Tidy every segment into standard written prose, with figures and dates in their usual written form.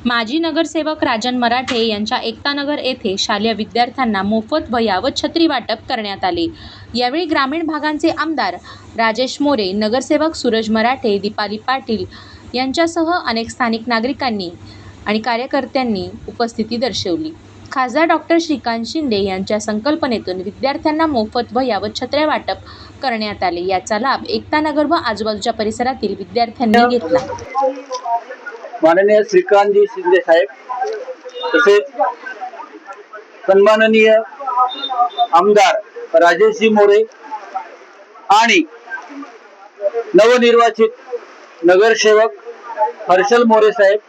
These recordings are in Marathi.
माजी नगरसेवक राजन मराठे यांच्या एकतानगर येथे शालेय विद्यार्थ्यांना मोफत वह्या व छत्री वाटप करण्यात आले। यावेळी ग्रामीण भागांचे आमदार राजेश मोरे, नगरसेवक सूरज मराठे, दीपाली पाटील यांच्यासह अनेक स्थानिक नागरिकांनी आणि कार्यकर्त्यांनी उपस्थिती दर्शवली। खासदार डॉक्टर श्रीकांत शिंदे यांच्या संकल्पनेतून विद्यार्थ्यांना मोफत वह्या व छत्र्या वाटप करण्यात आले। याचा लाभ एकतानगर व आजूबाजूच्या परिसरातील विद्यार्थ्यांनी घेतला। माननीय श्रीकांतजी शिंदे साहेब, तसेच सन्माननीय आमदार राजेशजी मोरे आणि नवनिर्वाचित नगरसेवक हर्षल मोरे साहेब,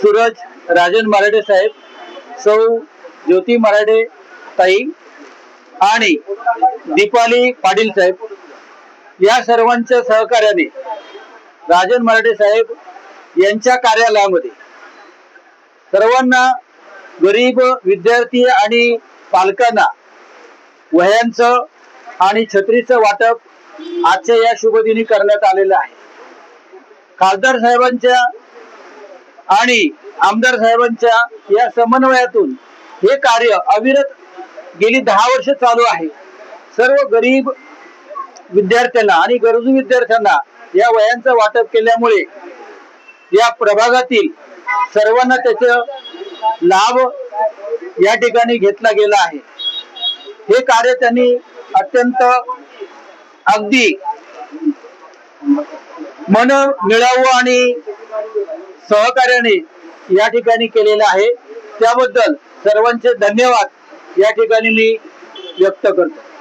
सूरज राजन मराठे साहेब, सौ ज्योती मराठे ताई आणि दीपाली पाटील साहेब, या सर्वांच्या सहकार्याने राजन मराठे साहेब यांच्या कार्यालयामध्ये सर्वांना, गरीब विद्यार्थी आणि पालकांना वह्यांचं आणि छत्रीचं वाटप आजच्या या शुभदिनी करण्यात आलेलं आहे। खासदार साहेबांच्या आणि आमदार साहेबांच्या या समन्वयातून हे कार्य अविरत गेली 10 वर्ष चालू आहे। सर्व गरीब विद्यार्थ्यांना आणि गरजू विद्यार्थ्यांना या वह्यांचं वाटप केल्यामुळे या प्रभागातील सर्वांना त्याचा लाभ या ठिकाणी घेतला गेला आहे। हे कार्य त्यांनी अत्यंत अगदी मन मिळावं आणि सहकार्याने या ठिकाणी केलेलं आहे। त्याबद्दल सर्वांचे धन्यवाद या ठिकाणी मी व्यक्त करतो।